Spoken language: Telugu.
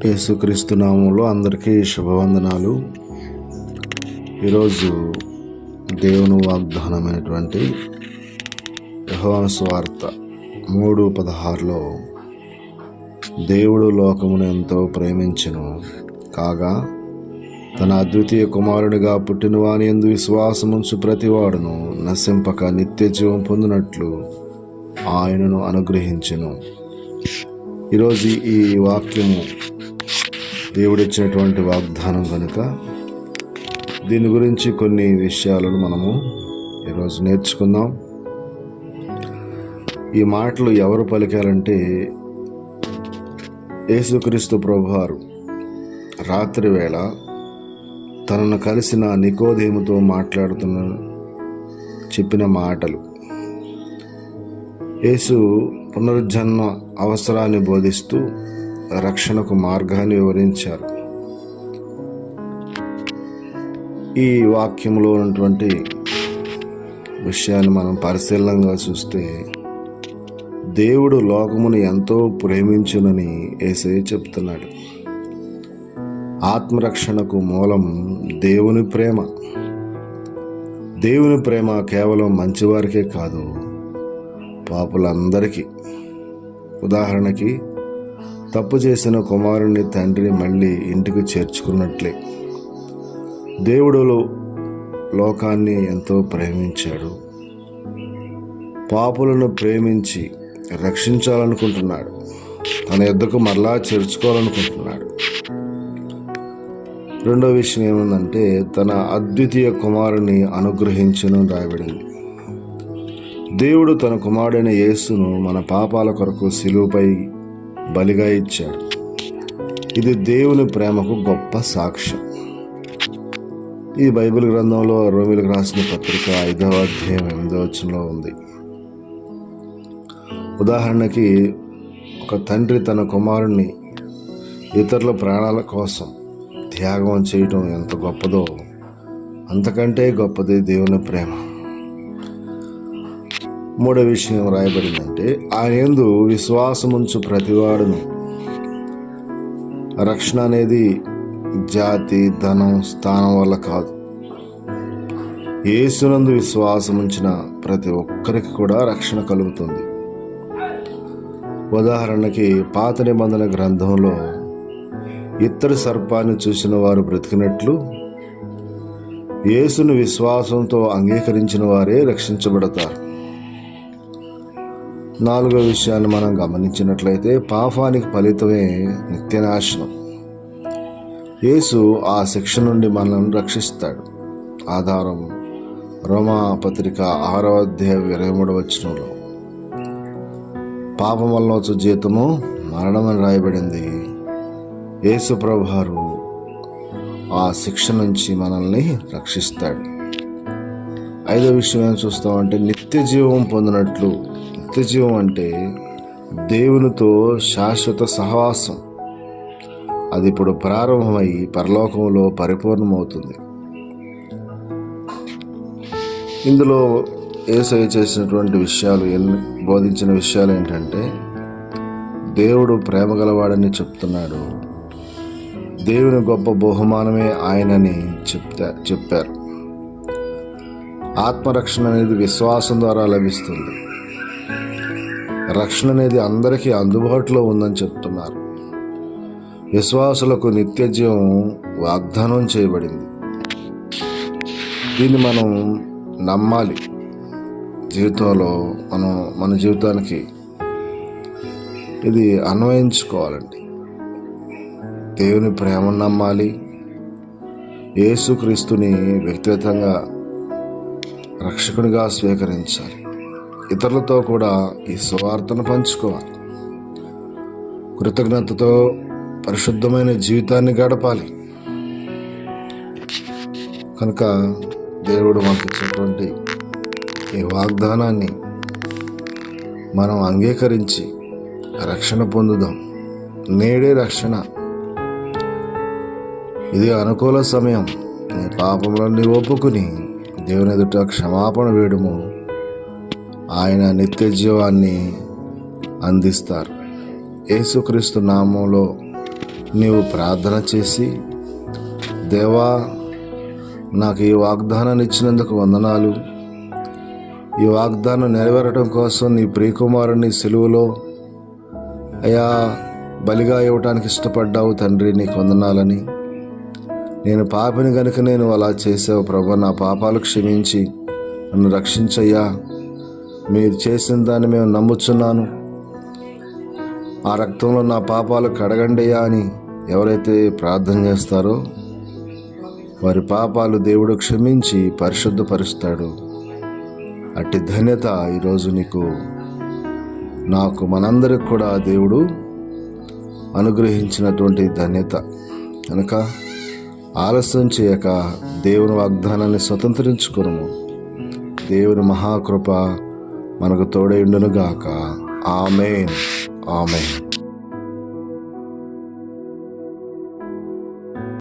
యేసుక్రీస్తు నామంలో అందరికీ శుభవందనాలు. ఈరోజు దేవుని వాగ్దానమైనటువంటి యోహాను సువార్త 3:16లో దేవుడు లోకమును ఎంతో ప్రేమించెను కాగా తన అద్వితీయ కుమారునిగా పుట్టిన వాని యందు విశ్వాసముంచు ప్రతివాడును నశింపక నిత్య జీవం పొందినట్లు ఆయనను అనుగ్రహించెను. ఈరోజు ఈ వాక్యము దేవుడిచ్చినటువంటి వాగ్దానం కనుక దీని గురించి కొన్ని విషయాలను మనము ఈరోజు నేర్చుకుందాం. ఈ మాటలు ఎవరు పలికారంటే యేసుక్రీస్తు ప్రభువారు రాత్రి వేళ తనను కలిసిన నికోదేముతో చెప్పిన మాటలు. యేసు పునరుజ్జన్మ అవసరాన్ని బోధిస్తూ రక్షణకు మార్గాన్ని వివరించారు. ఈ వాక్యంలో ఉన్నటువంటి విషయాన్ని మనం పరిశీలనగా చూస్తే దేవుడు లోకమును ఎంతో ప్రేమించునని యేసయ్య చెప్తున్నాడు. ఆత్మరక్షణకు మూలం దేవుని ప్రేమ. దేవుని ప్రేమ కేవలం మంచివారికే కాదు, పాపులందరికీ. ఉదాహరణకి తప్పు చేసిన కుమారుని తండ్రిని మళ్ళీ ఇంటికి చేర్చుకున్నట్లే దేవుడు లోకాన్ని ఎంతో ప్రేమించాడు. పాపులను ప్రేమించి రక్షించాలనుకుంటున్నాడు. తన యొద్దకు మరలా చేర్చుకోవాలనుకుంటున్నాడు. రెండో విషయం ఏముందంటే తన అద్వితీయ కుమారుని అనుగ్రహించును రాయబడింది. దేవుడు తన కుమారుడైన యేసును మన పాపాల కొరకు శిలువపై బలిగా ఇచ్చాడు. ఇది దేవుని ప్రేమకు గొప్ప సాక్ష్యం. ఈ బైబిల్ గ్రంథంలో రోమీయులకు రాసిన పత్రిక 5వ అధ్యాయం 8వ వచనంలో ఉంది. ఉదాహరణకి ఒక తండ్రి తన కుమారుణ్ణి ఇతరుల ప్రాణాల కోసం త్యాగం చేయటం ఎంత గొప్పదో అంతకంటే గొప్పది దేవుని ప్రేమ. మూడో విషయం రాయబడిందంటే ఆయన యందు విశ్వాసముంచు ప్రతివాడును. రక్షణ అనేది జాతి, ధనం, స్థానం వల్ల కాదు. యేసునందు విశ్వాసముంచిన ప్రతి ఒక్కరికి కూడా రక్షణ కలుగుతుంది. ఉదాహరణకి పాత నిబంధన గ్రంథంలో ఇత్తడి సర్పాన్ని చూసిన వారు బ్రతికినట్లు యేసును విశ్వాసంతో అంగీకరించిన వారే రక్షించబడతారు. నాలుగో విషయాన్ని మనం గమనించినట్లయితే పాపానికి ఫలితమే నిత్యనాశనం. యేసు ఆ శిక్ష నుండి మనల్ని రక్షిస్తాడు. ఆధారం రోమా పత్రిక 6వ అధ్యాయం 23వ వచనంలో పాపం వలన వచ్చు జీతము మరణం అని రాయబడింది. యేసు ప్రభువారు ఆ శిక్ష నుంచి మనల్ని రక్షిస్తాడు. ఐదో విషయం ఏం చూస్తామంటే నిత్య జీవం పొందినట్లు. నిత్య జీవం అంటే దేవునితో శాశ్వత సహవాసం. అది ఇప్పుడు ప్రారంభమై పరలోకంలో పరిపూర్ణమవుతుంది. ఇందులో యేసయ్య చేసినటువంటి విషయాలు, బోధించిన విషయాలు ఏంటంటే దేవుడు ప్రేమ గలవాడని చెప్తున్నాడు. దేవుని గొప్ప బహుమానమే ఆయనని చెప్పారు. ఆత్మరక్షణ అనేది విశ్వాసం ద్వారా లభిస్తుంది. రక్షణ అనేది అందరికీ అందుబాటులో ఉందని చెప్తున్నారు. విశ్వాసులకు నిత్య జీవం వాగ్దానం చేయబడింది. దీన్ని మనం నమ్మాలి. జీవితంలో మన జీవితానికి ఇది అన్వయించుకోవాలండి. దేవుని ప్రేమను నమ్మాలి. యేసుక్రీస్తుని వ్యక్తిగతంగా రక్షకునిగా స్వీకరించాలి. ఇతరులతో కూడా ఈ సువార్తను పంచుకోవాలి. కృతజ్ఞతతో పరిశుద్ధమైన జీవితాన్ని గడపాలి. కనుక దేవుడు మాకు ఇచ్చినటువంటి ఈ వాగ్దానాన్ని మనం అంగీకరించి రక్షణ పొందుదాం. నేడే రక్షణ. ఇది అనుకూల సమయం. నీ పాపములన్నీ ఒప్పుకుని దేవుని ఎదుట క్షమాపణ వేడుము. ఆయన నిత్య జీవాన్ని అందిస్తారు. యేసుక్రీస్తు నామంలో నీవు ప్రార్థన చేసి, దేవా నాకు ఈ వాగ్దానాన్ని ఇచ్చినందుకు వందనాలు, ఈ వాగ్దానం నెరవేరటం కోసం నీ ప్రియకుమారుని సిలువలో అయా బలిగా ఇవ్వటానికి ఇష్టపడ్డావు తండ్రి, నీకు వందనాలని. నేను పాపిని గనుక నేను అలా చేసావు ప్రభా, నా పాపాలు క్షమించి నన్ను రక్షించయ్యా. మీరు చేసిన దాన్ని మేము నమ్ముచున్నాను, ఆ రక్తంలో నా పాపాలు కడగండియా అని ఎవరైతే ప్రార్థన చేస్తారో వారి పాపాలు దేవుడు క్షమించి పరిశుద్ధపరుస్తాడు. అట్టి ధన్యత ఈరోజు నాకు మనందరికి కూడా దేవుడు అనుగ్రహించినటువంటి ధన్యత కనుక ఆలస్యం చేయక దేవుని వాగ్దానాన్ని స్వతంత్రించుకును. దేవుని మహాకృప మనకు తోడైండునుగాక. ఆమేన్. ఆమేన్.